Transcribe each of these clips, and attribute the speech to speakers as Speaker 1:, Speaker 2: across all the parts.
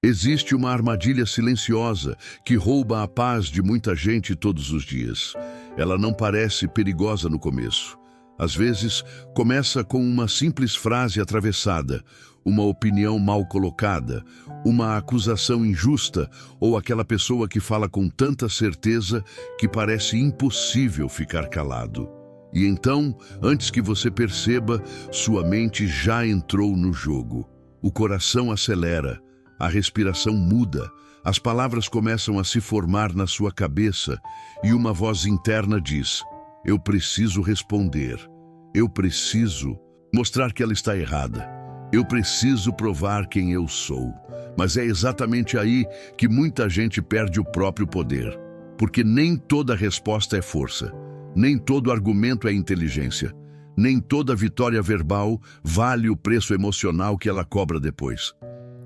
Speaker 1: Existe uma armadilha silenciosa que rouba a paz de muita gente todos os dias. Ela não parece perigosa no começo. Às vezes, começa com uma simples frase atravessada, uma opinião mal colocada, uma acusação injusta ou aquela pessoa que fala com tanta certeza que parece impossível ficar calado. E então, antes que você perceba, sua mente já entrou no jogo. O coração acelera. A respiração muda, as palavras começam a se formar na sua cabeça e uma voz interna diz: eu preciso responder, eu preciso mostrar que ela está errada, eu preciso provar quem eu sou. Mas é exatamente aí que muita gente perde o próprio poder, porque nem toda resposta é força, nem todo argumento é inteligência, nem toda vitória verbal vale o preço emocional que ela cobra depois.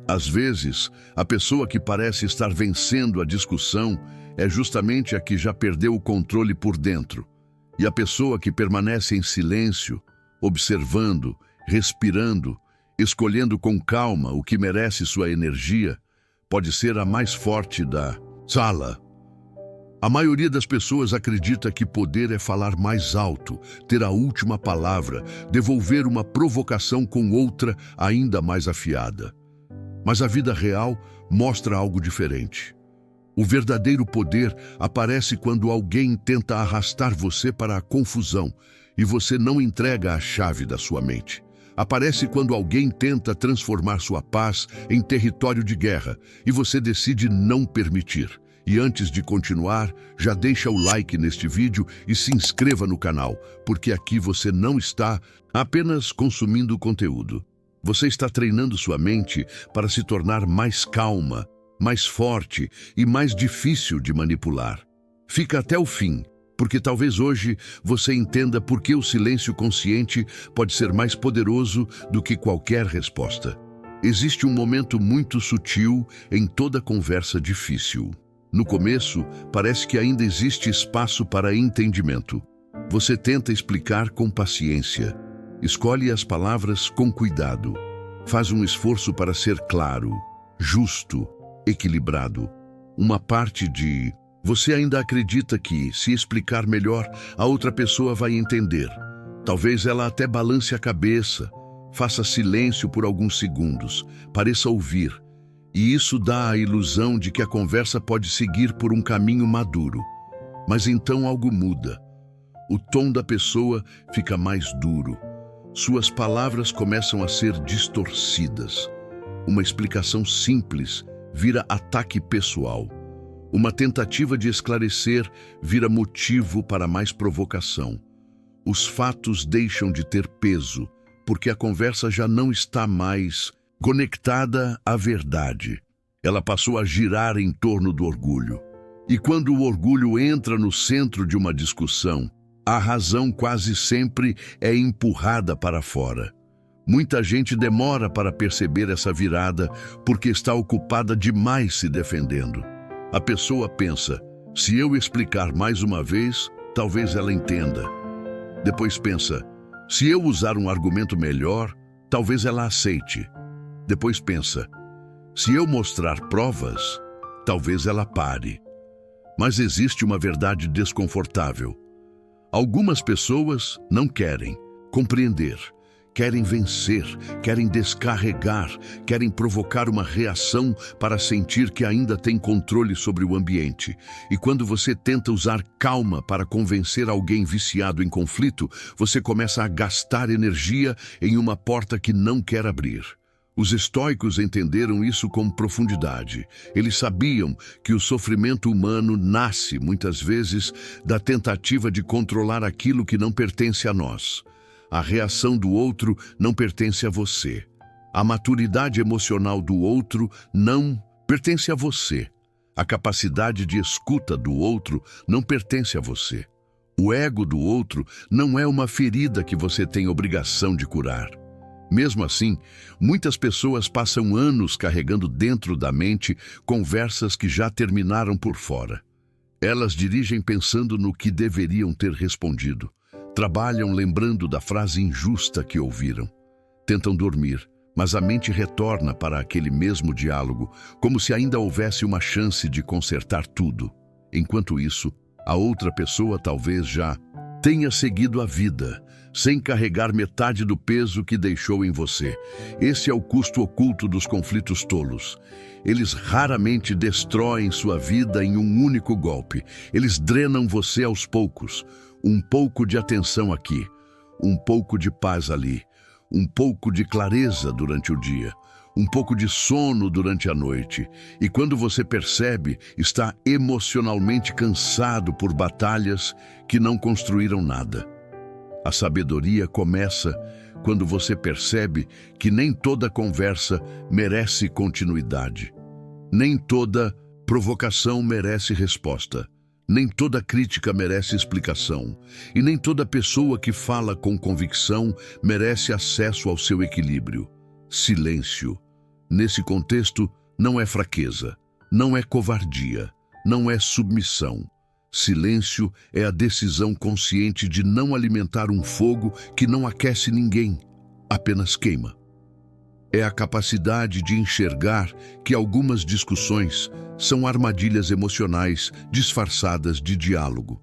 Speaker 1: Às vezes, a pessoa que parece estar vencendo a discussão é justamente a que já perdeu o controle por dentro. E a pessoa que permanece em silêncio, observando, respirando, escolhendo com calma o que merece sua energia, pode ser a mais forte da sala. A maioria das pessoas acredita que poder é falar mais alto, ter a última palavra, devolver uma provocação com outra ainda mais afiada. Mas a vida real mostra algo diferente. O verdadeiro poder aparece quando alguém tenta arrastar você para a confusão e você não entrega a chave da sua mente. Aparece quando alguém tenta transformar sua paz em território de guerra e você decide não permitir. E antes de continuar, já deixa o like neste vídeo e se inscreva no canal, porque aqui você não está apenas consumindo conteúdo. Você está treinando sua mente para se tornar mais calma, mais forte e mais difícil de manipular. Fica até o fim, porque talvez hoje você entenda por que o silêncio consciente pode ser mais poderoso do que qualquer resposta. Existe um momento muito sutil em toda conversa difícil. No começo, parece que ainda existe espaço para entendimento. Você tenta explicar com paciência. Escolhe as palavras com cuidado. Faz um esforço para ser claro, justo, equilibrado. Uma parte de você ainda acredita que, se explicar melhor, a outra pessoa vai entender. Talvez ela até balance a cabeça, faça silêncio por alguns segundos, pareça ouvir. E isso dá a ilusão de que a conversa pode seguir por um caminho maduro. Mas então algo muda. O tom da pessoa fica mais duro. Suas palavras começam a ser distorcidas. Uma explicação simples vira ataque pessoal. Uma tentativa de esclarecer vira motivo para mais provocação. Os fatos deixam de ter peso, porque a conversa já não está mais conectada à verdade. Ela passou a girar em torno do orgulho. E quando o orgulho entra no centro de uma discussão, a razão quase sempre é empurrada para fora. Muita gente demora para perceber essa virada porque está ocupada demais se defendendo. A pessoa pensa: se eu explicar mais uma vez, talvez ela entenda. Depois pensa: se eu usar um argumento melhor, talvez ela aceite. Depois pensa: se eu mostrar provas, talvez ela pare. Mas existe uma verdade desconfortável. Algumas pessoas não querem compreender, querem vencer, querem descarregar, querem provocar uma reação para sentir que ainda tem controle sobre o ambiente. E quando você tenta usar calma para convencer alguém viciado em conflito, você começa a gastar energia em uma porta que não quer abrir. Os estoicos entenderam isso com profundidade. Eles sabiam que o sofrimento humano nasce, muitas vezes, da tentativa de controlar aquilo que não pertence a nós. A reação do outro não pertence a você. A maturidade emocional do outro não pertence a você. A capacidade de escuta do outro não pertence a você. O ego do outro não é uma ferida que você tem obrigação de curar. Mesmo assim, muitas pessoas passam anos carregando dentro da mente conversas que já terminaram por fora. Elas dirigem pensando no que deveriam ter respondido. Trabalham lembrando da frase injusta que ouviram. Tentam dormir, mas a mente retorna para aquele mesmo diálogo, como se ainda houvesse uma chance de consertar tudo. Enquanto isso, a outra pessoa talvez já tenha seguido a vida, sem carregar metade do peso que deixou em você. Esse é o custo oculto dos conflitos tolos. Eles raramente destroem sua vida em um único golpe. Eles drenam você aos poucos. Um pouco de atenção aqui, um pouco de paz ali, um pouco de clareza durante o dia, um pouco de sono durante a noite. E quando você percebe, está emocionalmente cansado por batalhas que não construíram nada. A sabedoria começa quando você percebe que nem toda conversa merece continuidade. Nem toda provocação merece resposta. Nem toda crítica merece explicação. E nem toda pessoa que fala com convicção merece acesso ao seu equilíbrio. Silêncio. Nesse contexto, não é fraqueza, não é covardia, não é submissão. Silêncio é a decisão consciente de não alimentar um fogo que não aquece ninguém, apenas queima. É a capacidade de enxergar que algumas discussões são armadilhas emocionais disfarçadas de diálogo.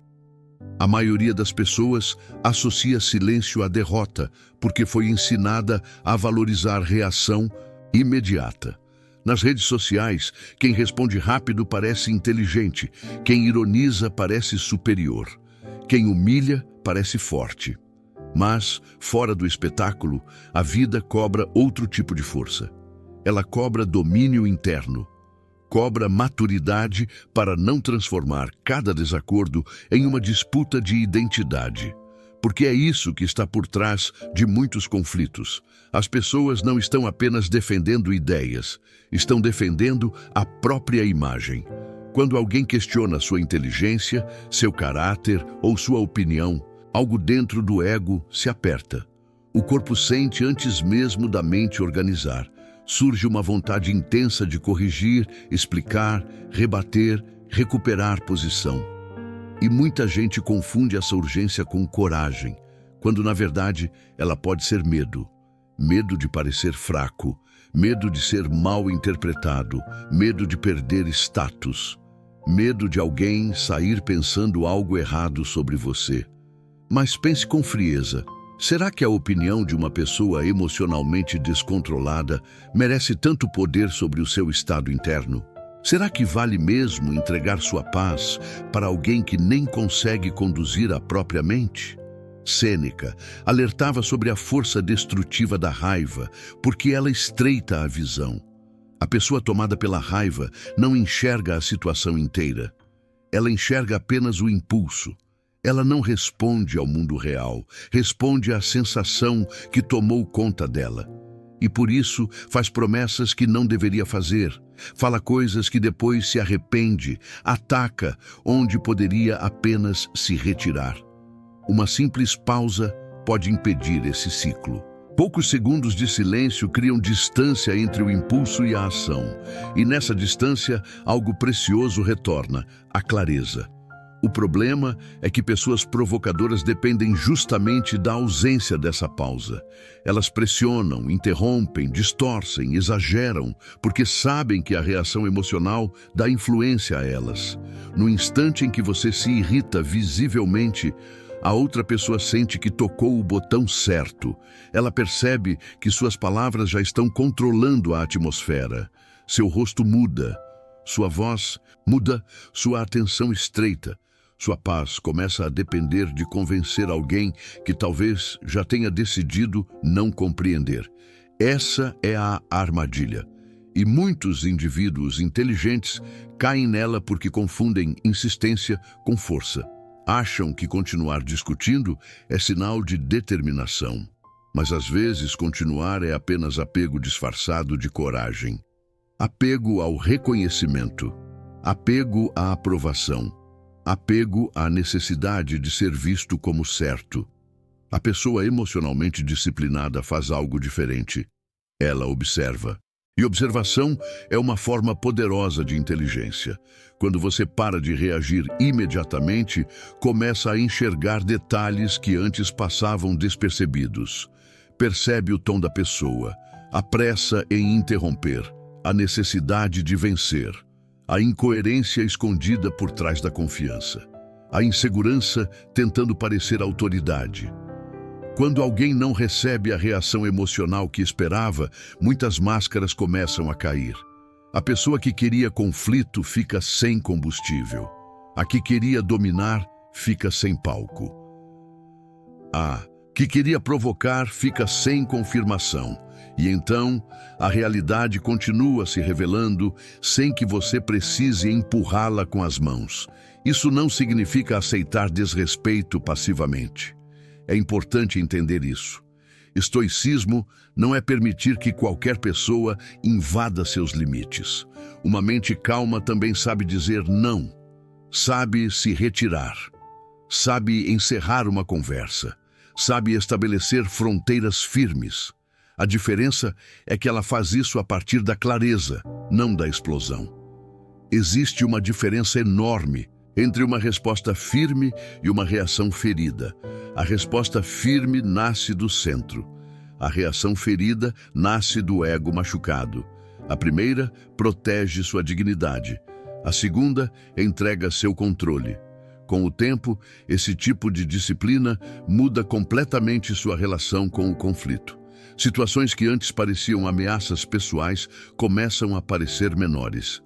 Speaker 1: A maioria das pessoas associa silêncio à derrota, porque foi ensinada a valorizar reação imediata. Nas redes sociais, quem responde rápido parece inteligente, quem ironiza parece superior, quem humilha parece forte. Mas, fora do espetáculo, a vida cobra outro tipo de força. Ela cobra domínio interno, cobra maturidade para não transformar cada desacordo em uma disputa de identidade. Porque é isso que está por trás de muitos conflitos. As pessoas não estão apenas defendendo ideias, estão defendendo a própria imagem. Quando alguém questiona sua inteligência, seu caráter ou sua opinião, algo dentro do ego se aperta. O corpo sente antes mesmo da mente organizar. Surge uma vontade intensa de corrigir, explicar, rebater, recuperar posição. E muita gente confunde essa urgência com coragem, quando na verdade ela pode ser medo. Medo de parecer fraco, medo de ser mal interpretado, medo de perder status, medo de alguém sair pensando algo errado sobre você. Mas pense com frieza. Será que a opinião de uma pessoa emocionalmente descontrolada merece tanto poder sobre o seu estado interno? Será que vale mesmo entregar sua paz para alguém que nem consegue conduzir a própria mente? Sêneca alertava sobre a força destrutiva da raiva, porque ela estreita a visão. A pessoa tomada pela raiva não enxerga a situação inteira. Ela enxerga apenas o impulso. Ela não responde ao mundo real, responde à sensação que tomou conta dela. E por isso faz promessas que não deveria fazer, fala coisas que depois se arrepende, ataca onde poderia apenas se retirar. Uma simples pausa pode impedir esse ciclo. Poucos segundos de silêncio criam distância entre o impulso e a ação, e nessa distância algo precioso retorna, a clareza. O problema é que pessoas provocadoras dependem justamente da ausência dessa pausa. Elas pressionam, interrompem, distorcem, exageram, porque sabem que a reação emocional dá influência a elas. No instante em que você se irrita visivelmente, a outra pessoa sente que tocou o botão certo. Ela percebe que suas palavras já estão controlando a atmosfera. Seu rosto muda, sua voz muda, sua atenção estreita. Sua paz começa a depender de convencer alguém que talvez já tenha decidido não compreender. Essa é a armadilha. E muitos indivíduos inteligentes caem nela porque confundem insistência com força. Acham que continuar discutindo é sinal de determinação. Mas às vezes continuar é apenas apego disfarçado de coragem. Apego ao reconhecimento. Apego à aprovação. Apego à necessidade de ser visto como certo. A pessoa emocionalmente disciplinada faz algo diferente. Ela observa. E observação é uma forma poderosa de inteligência. Quando você para de reagir imediatamente, começa a enxergar detalhes que antes passavam despercebidos. Percebe o tom da pessoa, A pressa em interromper, a necessidade de vencer, a incoerência escondida por trás da confiança, a insegurança tentando parecer autoridade. Quando alguém não recebe a reação emocional que esperava, muitas máscaras começam a cair. A pessoa que queria conflito fica sem combustível. A que queria dominar fica sem palco. A que queria provocar fica sem confirmação. E então, a realidade continua se revelando sem que você precise empurrá-la com as mãos. Isso não significa aceitar desrespeito passivamente. É importante entender isso. Estoicismo não é permitir que qualquer pessoa invada seus limites. Uma mente calma também sabe dizer não, sabe se retirar, sabe encerrar uma conversa, sabe estabelecer fronteiras firmes. A diferença é que ela faz isso a partir da clareza, não da explosão. Existe uma diferença enorme entre uma resposta firme e uma reação ferida. A resposta firme nasce do centro. A reação ferida nasce do ego machucado. A primeira protege sua dignidade. A segunda entrega seu controle. Com o tempo, esse tipo de disciplina muda completamente sua relação com o conflito. Situações que antes pareciam ameaças pessoais começam a parecer menores.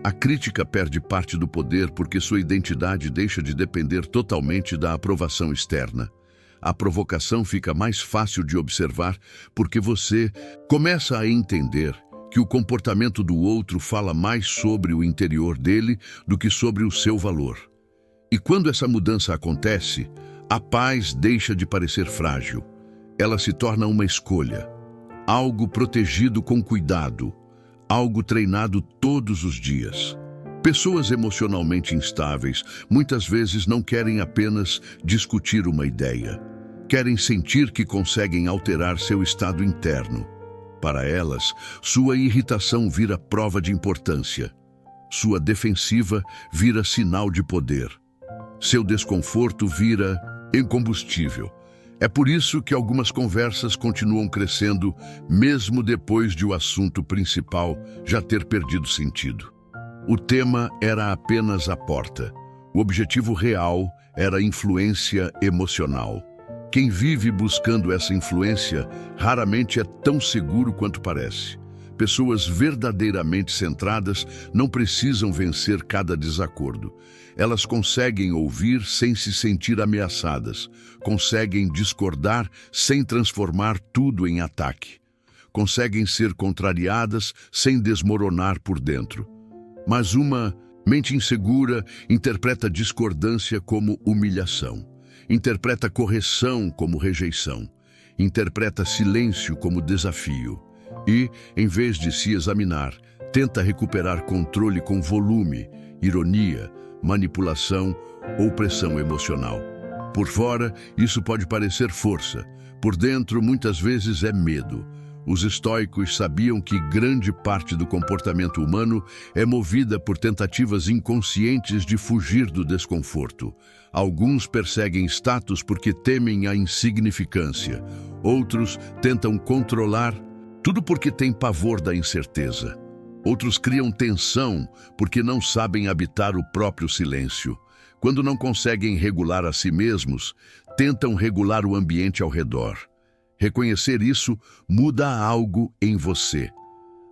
Speaker 1: A crítica perde parte do poder porque sua identidade deixa de depender totalmente da aprovação externa. A provocação fica mais fácil de observar porque você começa a entender que o comportamento do outro fala mais sobre o interior dele do que sobre o seu valor. E quando essa mudança acontece, a paz deixa de parecer frágil. Ela se torna uma escolha, algo protegido com cuidado, algo treinado todos os dias. Pessoas emocionalmente instáveis muitas vezes não querem apenas discutir uma ideia. Querem sentir que conseguem alterar seu estado interno. Para elas, sua irritação vira prova de importância. Sua defensiva vira sinal de poder. Seu desconforto vira incombustível. É por isso que algumas conversas continuam crescendo, mesmo depois de o assunto principal já ter perdido sentido. O tema era apenas a porta. O objetivo real era a influência emocional. Quem vive buscando essa influência raramente é tão seguro quanto parece. Pessoas verdadeiramente centradas não precisam vencer cada desacordo. Elas conseguem ouvir sem se sentir ameaçadas, conseguem discordar sem transformar tudo em ataque, conseguem ser contrariadas sem desmoronar por dentro. Mas uma mente insegura interpreta discordância como humilhação, interpreta correção como rejeição, interpreta silêncio como desafio e, em vez de se examinar, tenta recuperar controle com volume, ironia, manipulação ou pressão emocional. Por fora, isso pode parecer força. Por dentro, muitas vezes é medo. Os estoicos sabiam que grande parte do comportamento humano é movida por tentativas inconscientes de fugir do desconforto. Alguns perseguem status porque temem a insignificância. Outros tentam controlar tudo porque têm pavor da incerteza. Outros criam tensão porque não sabem habitar o próprio silêncio. Quando não conseguem regular a si mesmos, tentam regular o ambiente ao redor. Reconhecer isso muda algo em você.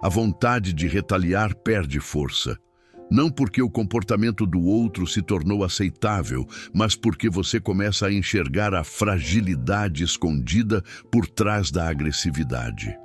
Speaker 1: A vontade de retaliar perde força. Não porque o comportamento do outro se tornou aceitável, mas porque você começa a enxergar a fragilidade escondida por trás da agressividade.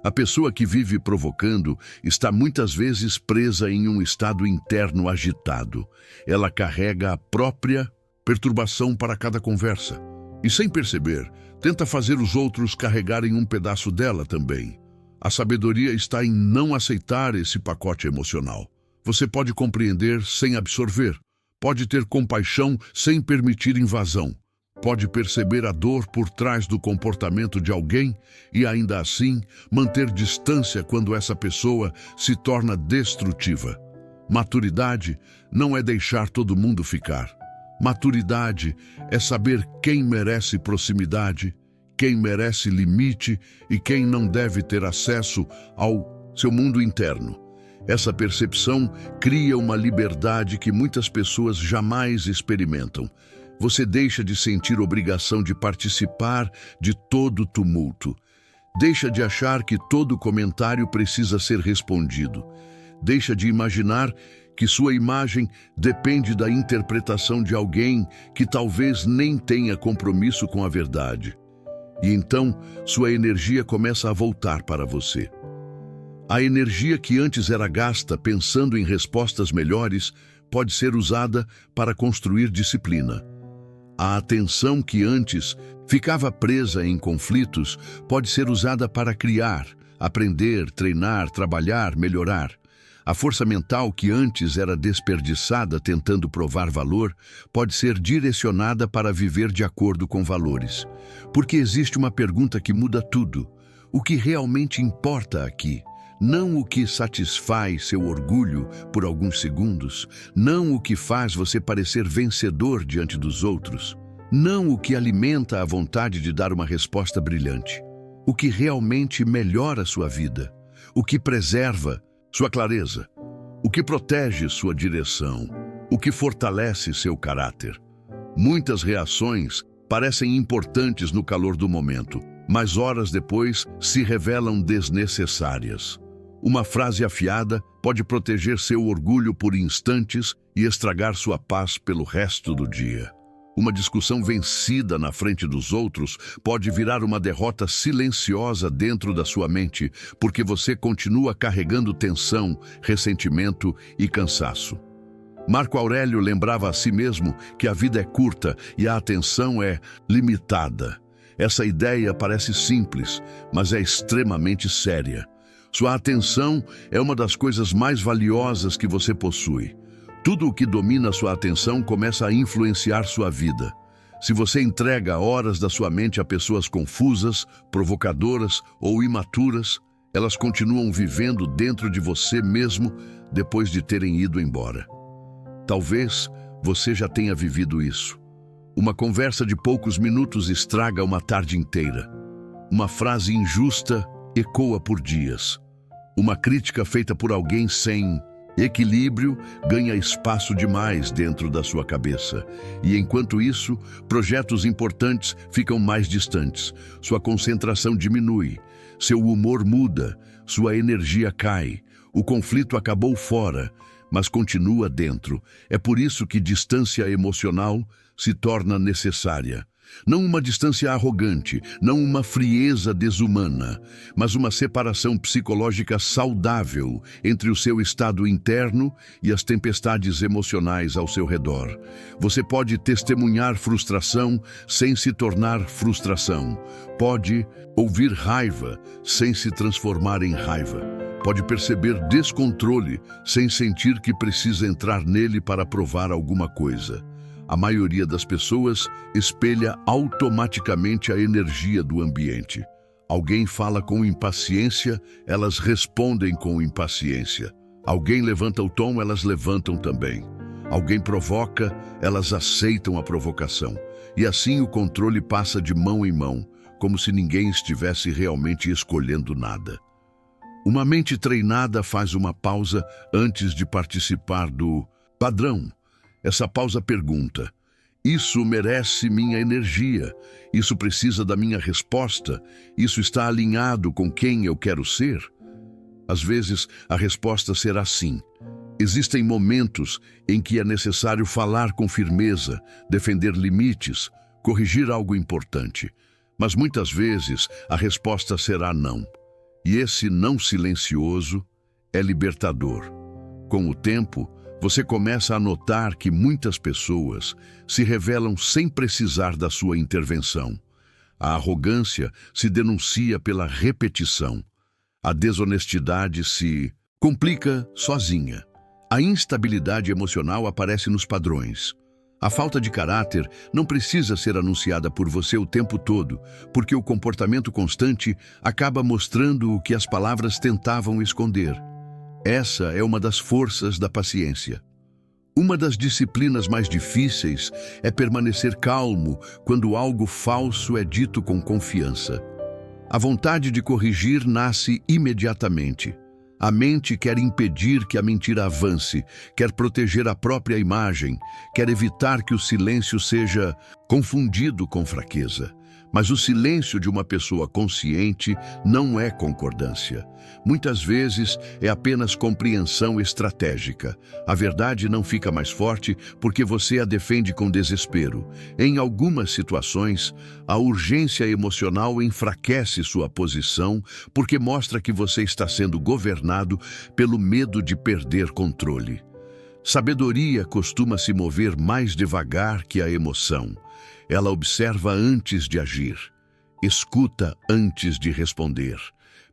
Speaker 1: A pessoa que vive provocando está muitas vezes presa em um estado interno agitado. Ela carrega a própria perturbação para cada conversa. E sem perceber, tenta fazer os outros carregarem um pedaço dela também. A sabedoria está em não aceitar esse pacote emocional. Você pode compreender sem absorver. Pode ter compaixão sem permitir invasão. Pode perceber a dor por trás do comportamento de alguém e, ainda assim, manter distância quando essa pessoa se torna destrutiva. Maturidade não é deixar todo mundo ficar. Maturidade é saber quem merece proximidade, quem merece limite e quem não deve ter acesso ao seu mundo interno. Essa percepção cria uma liberdade que muitas pessoas jamais experimentam. Você deixa de sentir obrigação de participar de todo o tumulto. Deixa de achar que todo comentário precisa ser respondido. Deixa de imaginar que sua imagem depende da interpretação de alguém que talvez nem tenha compromisso com a verdade. E então, sua energia começa a voltar para você. A energia que antes era gasta pensando em respostas melhores pode ser usada para construir disciplina. A atenção que antes ficava presa em conflitos pode ser usada para criar, aprender, treinar, trabalhar, melhorar. A força mental que antes era desperdiçada tentando provar valor pode ser direcionada para viver de acordo com valores. Porque existe uma pergunta que muda tudo. O que realmente importa aqui? Não o que satisfaz seu orgulho por alguns segundos, não o que faz você parecer vencedor diante dos outros, não o que alimenta a vontade de dar uma resposta brilhante. O que realmente melhora sua vida, o que preserva sua clareza, o que protege sua direção, o que fortalece seu caráter. Muitas reações parecem importantes no calor do momento, mas horas depois se revelam desnecessárias. Uma frase afiada pode proteger seu orgulho por instantes e estragar sua paz pelo resto do dia. Uma discussão vencida na frente dos outros pode virar uma derrota silenciosa dentro da sua mente, porque você continua carregando tensão, ressentimento e cansaço. Marco Aurélio lembrava a si mesmo que a vida é curta e a atenção é limitada. Essa ideia parece simples, mas é extremamente séria. Sua atenção é uma das coisas mais valiosas que você possui. Tudo o que domina sua atenção começa a influenciar sua vida. Se você entrega horas da sua mente a pessoas confusas, provocadoras ou imaturas, elas continuam vivendo dentro de você mesmo depois de terem ido embora. Talvez você já tenha vivido isso. Uma conversa de poucos minutos estraga uma tarde inteira. Uma frase injusta ecoa por dias. Uma crítica feita por alguém sem equilíbrio ganha espaço demais dentro da sua cabeça. E enquanto isso, projetos importantes ficam mais distantes. Sua concentração diminui, seu humor muda, sua energia cai. O conflito acabou fora, mas continua dentro. É por isso que distância emocional se torna necessária. Não uma distância arrogante, não uma frieza desumana, mas uma separação psicológica saudável entre o seu estado interno e as tempestades emocionais ao seu redor. Você pode testemunhar frustração sem se tornar frustração. Pode ouvir raiva sem se transformar em raiva. Pode perceber descontrole sem sentir que precisa entrar nele para provar alguma coisa. A maioria das pessoas espelha automaticamente a energia do ambiente. Alguém fala com impaciência, elas respondem com impaciência. Alguém levanta o tom, elas levantam também. Alguém provoca, elas aceitam a provocação. E assim o controle passa de mão em mão, como se ninguém estivesse realmente escolhendo nada. Uma mente treinada faz uma pausa antes de participar do padrão. Essa pausa pergunta: isso merece minha energia? Isso precisa da minha resposta? Isso está alinhado com quem eu quero ser? Às vezes, a resposta será sim. Existem momentos em que é necessário falar com firmeza, defender limites, corrigir algo importante. Mas muitas vezes, a resposta será não. E esse não silencioso é libertador. Com o tempo, você começa a notar que muitas pessoas se revelam sem precisar da sua intervenção. A arrogância se denuncia pela repetição. A desonestidade se complica sozinha. A instabilidade emocional aparece nos padrões. A falta de caráter não precisa ser anunciada por você o tempo todo, porque o comportamento constante acaba mostrando o que as palavras tentavam esconder. Essa é uma das forças da paciência. Uma das disciplinas mais difíceis é permanecer calmo quando algo falso é dito com confiança. A vontade de corrigir nasce imediatamente. A mente quer impedir que a mentira avance, quer proteger a própria imagem, quer evitar que o silêncio seja confundido com fraqueza. Mas o silêncio de uma pessoa consciente não é concordância. Muitas vezes é apenas compreensão estratégica. A verdade não fica mais forte porque você a defende com desespero. Em algumas situações, a urgência emocional enfraquece sua posição porque mostra que você está sendo governado pelo medo de perder controle. Sabedoria costuma se mover mais devagar que a emoção. Ela observa antes de agir, escuta antes de responder,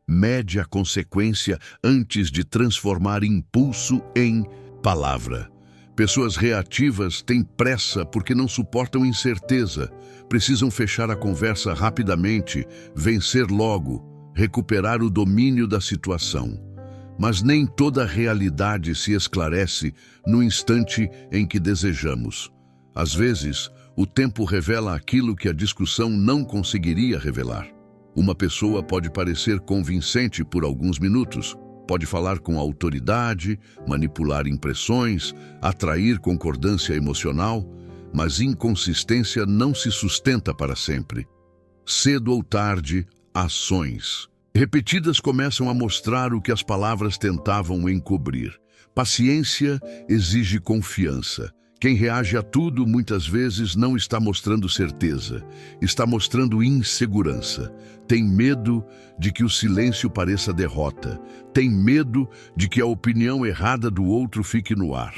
Speaker 1: mede a consequência antes de transformar impulso em palavra. Pessoas reativas têm pressa porque não suportam incerteza, precisam fechar a conversa rapidamente, vencer logo, recuperar o domínio da situação. Mas nem toda a realidade se esclarece no instante em que desejamos. Às vezes, o tempo revela aquilo que a discussão não conseguiria revelar. Uma pessoa pode parecer convincente por alguns minutos, pode falar com autoridade, manipular impressões, atrair concordância emocional, mas inconsistência não se sustenta para sempre. Cedo ou tarde, ações repetidas começam a mostrar o que as palavras tentavam encobrir. Paciência exige confiança. Quem reage a tudo muitas vezes não está mostrando certeza, está mostrando insegurança. Tem medo de que o silêncio pareça derrota. Tem medo de que a opinião errada do outro fique no ar.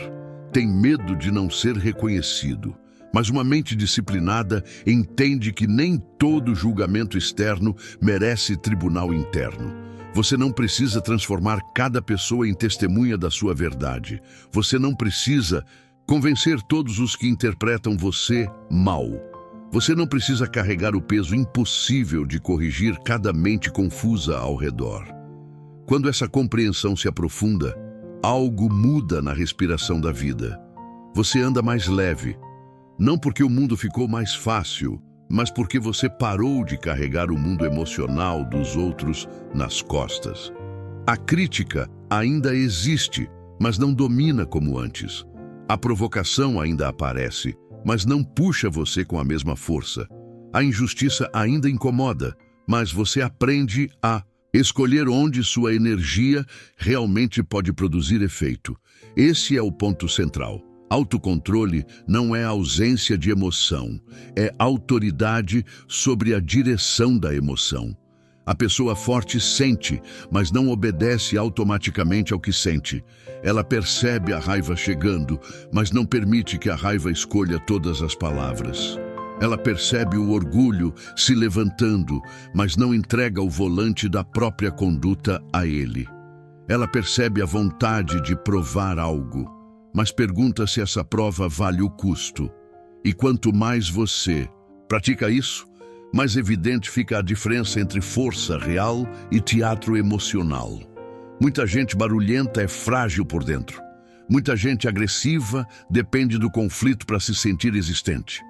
Speaker 1: Tem medo de não ser reconhecido. Mas uma mente disciplinada entende que nem todo julgamento externo merece tribunal interno. Você não precisa transformar cada pessoa em testemunha da sua verdade. Você não precisa convencer todos os que interpretam você mal. Você não precisa carregar o peso impossível de corrigir cada mente confusa ao redor. Quando essa compreensão se aprofunda, algo muda na respiração da vida. Você anda mais leve, não porque o mundo ficou mais fácil, mas porque você parou de carregar o mundo emocional dos outros nas costas. A crítica ainda existe, mas não domina como antes. A provocação ainda aparece, mas não puxa você com a mesma força. A injustiça ainda incomoda, mas você aprende a escolher onde sua energia realmente pode produzir efeito. Esse é o ponto central. Autocontrole não é ausência de emoção, é autoridade sobre a direção da emoção. A pessoa forte sente, mas não obedece automaticamente ao que sente. Ela percebe a raiva chegando, mas não permite que a raiva escolha todas as palavras. Ela percebe o orgulho se levantando, mas não entrega o volante da própria conduta a ele. Ela percebe a vontade de provar algo, mas pergunta se essa prova vale o custo. E quanto mais você pratica isso, mais evidente fica a diferença entre força real e teatro emocional. Muita gente barulhenta é frágil por dentro. Muita gente agressiva depende do conflito para se sentir existente.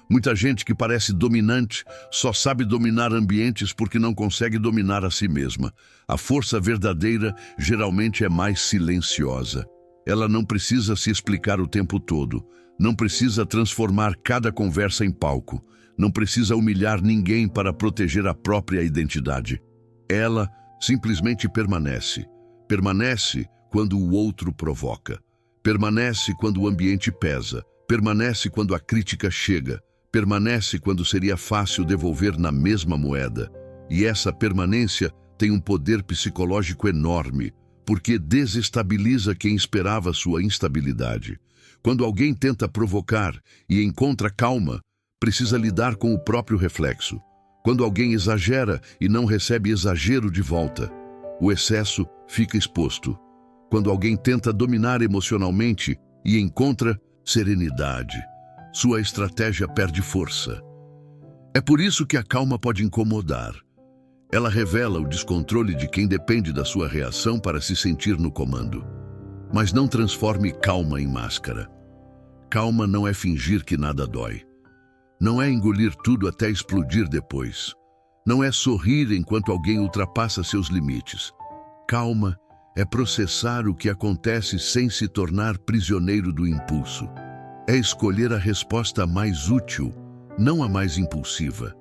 Speaker 1: Muita gente que parece dominante só sabe dominar ambientes porque não consegue dominar a si mesma. A força verdadeira geralmente é mais silenciosa. Ela não precisa se explicar o tempo todo, não precisa transformar cada conversa em palco, não precisa humilhar ninguém para proteger a própria identidade. Ela simplesmente permanece. Permanece quando o outro provoca. Permanece quando o ambiente pesa. Permanece quando a crítica chega. Permanece quando seria fácil devolver na mesma moeda. E essa permanência tem um poder psicológico enorme, porque desestabiliza quem esperava sua instabilidade. Quando alguém tenta provocar e encontra calma, precisa lidar com o próprio reflexo. Quando alguém exagera e não recebe exagero de volta, o excesso fica exposto. Quando alguém tenta dominar emocionalmente e encontra serenidade, sua estratégia perde força. É por isso que a calma pode incomodar. Ela revela o descontrole de quem depende da sua reação para se sentir no comando. Mas não transforme calma em máscara. Calma não é fingir que nada dói. Não é engolir tudo até explodir depois. Não é sorrir enquanto alguém ultrapassa seus limites. Calma é processar o que acontece sem se tornar prisioneiro do impulso. É escolher a resposta mais útil, não a mais impulsiva.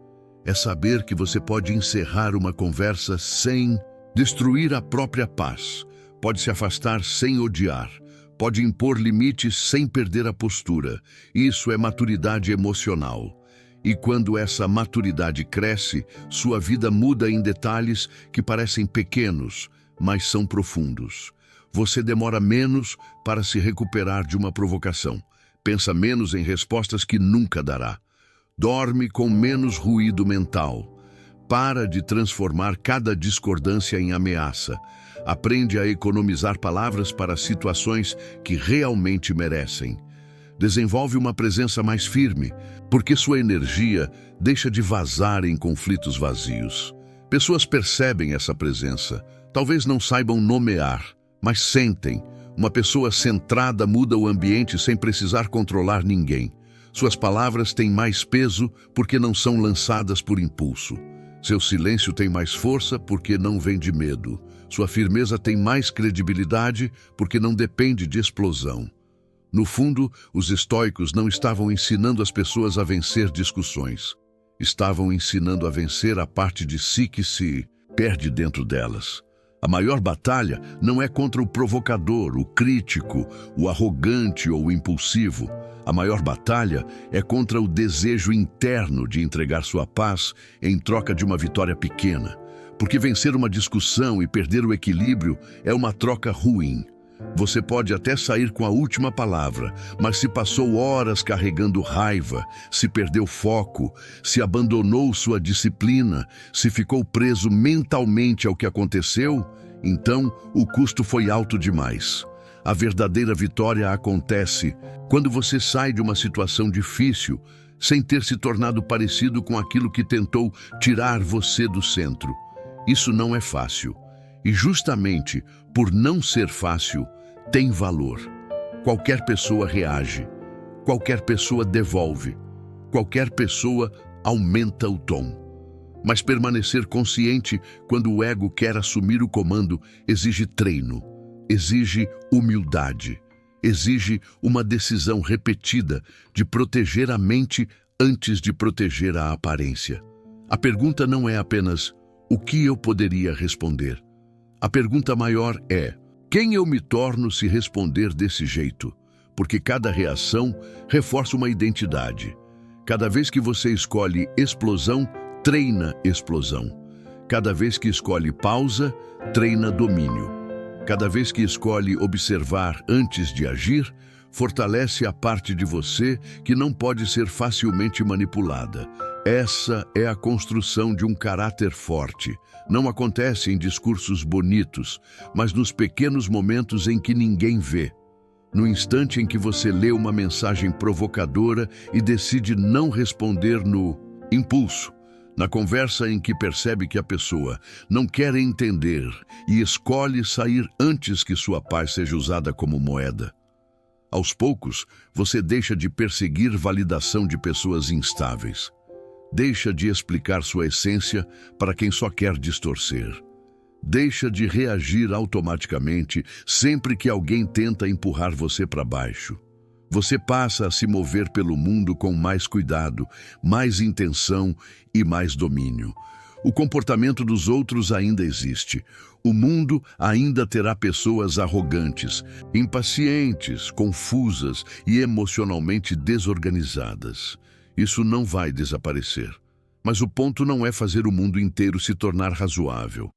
Speaker 1: É saber que você pode encerrar uma conversa sem destruir a própria paz. Pode se afastar sem odiar. Pode impor limites sem perder a postura. Isso é maturidade emocional. E quando essa maturidade cresce, sua vida muda em detalhes que parecem pequenos, mas são profundos. Você demora menos para se recuperar de uma provocação. Pensa menos em respostas que nunca dará. Dorme com menos ruído mental. Para de transformar cada discordância em ameaça. Aprende a economizar palavras para situações que realmente merecem. Desenvolve uma presença mais firme, porque sua energia deixa de vazar em conflitos vazios. Pessoas percebem essa presença. Talvez não saibam nomear, mas sentem. Uma pessoa centrada muda o ambiente sem precisar controlar ninguém. Suas palavras têm mais peso porque não são lançadas por impulso. Seu silêncio tem mais força porque não vem de medo. Sua firmeza tem mais credibilidade porque não depende de explosão. No fundo, os estoicos não estavam ensinando as pessoas a vencer discussões. Estavam ensinando a vencer a parte de si que se perde dentro delas. A maior batalha não é contra o provocador, o crítico, o arrogante ou o impulsivo. A maior batalha é contra o desejo interno de entregar sua paz em troca de uma vitória pequena. Porque vencer uma discussão e perder o equilíbrio é uma troca ruim. Você pode até sair com a última palavra, mas se passou horas carregando raiva, se perdeu foco, se abandonou sua disciplina, se ficou preso mentalmente ao que aconteceu, então o custo foi alto demais. A verdadeira vitória acontece quando você sai de uma situação difícil, sem ter se tornado parecido com aquilo que tentou tirar você do centro. Isso não é fácil. E justamente por não ser fácil, tem valor. Qualquer pessoa reage, qualquer pessoa devolve, qualquer pessoa aumenta o tom. Mas permanecer consciente quando o ego quer assumir o comando exige treino, exige humildade, exige uma decisão repetida de proteger a mente antes de proteger a aparência. A pergunta não é apenas o que eu poderia responder. A pergunta maior é: quem eu me torno se responder desse jeito? Porque cada reação reforça uma identidade. Cada vez que você escolhe explosão, treina explosão. Cada vez que escolhe pausa, treina domínio. Cada vez que escolhe observar antes de agir, fortalece a parte de você que não pode ser facilmente manipulada. Essa é a construção de um caráter forte. Não acontece em discursos bonitos, mas nos pequenos momentos em que ninguém vê. No instante em que você lê uma mensagem provocadora e decide não responder no impulso. Na conversa em que percebe que a pessoa não quer entender e escolhe sair antes que sua paz seja usada como moeda. Aos poucos, você deixa de perseguir validação de pessoas instáveis. Deixa de explicar sua essência para quem só quer distorcer. Deixa de reagir automaticamente sempre que alguém tenta empurrar você para baixo. Você passa a se mover pelo mundo com mais cuidado, mais intenção e mais domínio. O comportamento dos outros ainda existe. O mundo ainda terá pessoas arrogantes, impacientes, confusas e emocionalmente desorganizadas. Isso não vai desaparecer. Mas o ponto não é fazer o mundo inteiro se tornar razoável.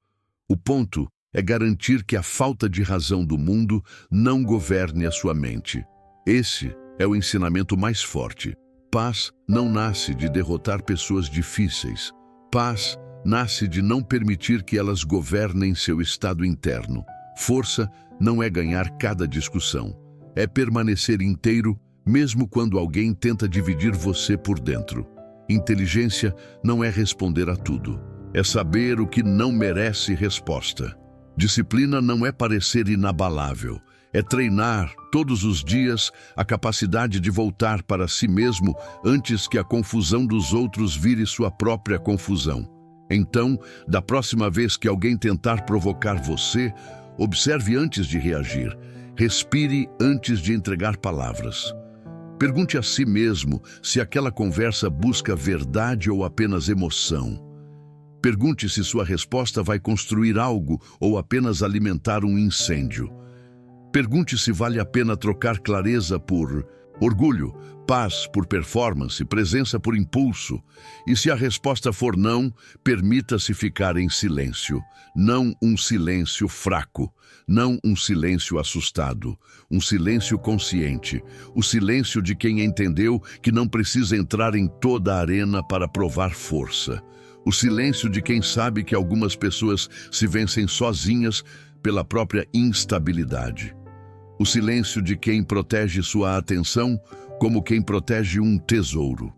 Speaker 1: O ponto é garantir que a falta de razão do mundo não governe a sua mente. Esse é o ensinamento mais forte. Paz não nasce de derrotar pessoas difíceis. Paz nasce de não permitir que elas governem seu estado interno. Força não é ganhar cada discussão. É permanecer inteiro, mesmo quando alguém tenta dividir você por dentro. Inteligência não é responder a tudo. É saber o que não merece resposta. Disciplina não é parecer inabalável. É treinar todos os dias a capacidade de voltar para si mesmo antes que a confusão dos outros vire sua própria confusão. Então, da próxima vez que alguém tentar provocar você, observe antes de reagir. Respire antes de entregar palavras. Pergunte a si mesmo se aquela conversa busca verdade ou apenas emoção. Pergunte se sua resposta vai construir algo ou apenas alimentar um incêndio. Pergunte se vale a pena trocar clareza por orgulho, paz por performance, presença por impulso. E se a resposta for não, permita-se ficar em silêncio. Não um silêncio fraco, não um silêncio assustado, um silêncio consciente, o silêncio de quem entendeu que não precisa entrar em toda a arena para provar força. O silêncio de quem sabe que algumas pessoas se vencem sozinhas pela própria instabilidade. O silêncio de quem protege sua atenção como quem protege um tesouro.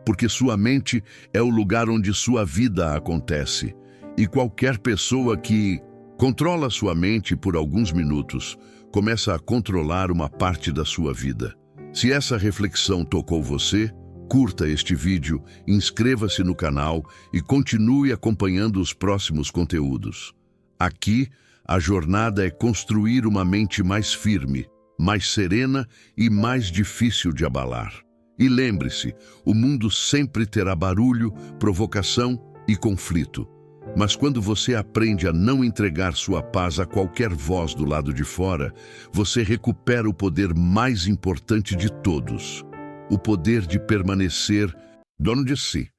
Speaker 1: Porque sua mente é o lugar onde sua vida acontece. E qualquer pessoa que controla sua mente por alguns minutos começa a controlar uma parte da sua vida. Se essa reflexão tocou você, curta este vídeo, inscreva-se no canal e continue acompanhando os próximos conteúdos. Aqui, a jornada é construir uma mente mais firme, mais serena e mais difícil de abalar. E lembre-se, o mundo sempre terá barulho, provocação e conflito. Mas quando você aprende a não entregar sua paz a qualquer voz do lado de fora, você recupera o poder mais importante de todos, o poder de permanecer dono de si.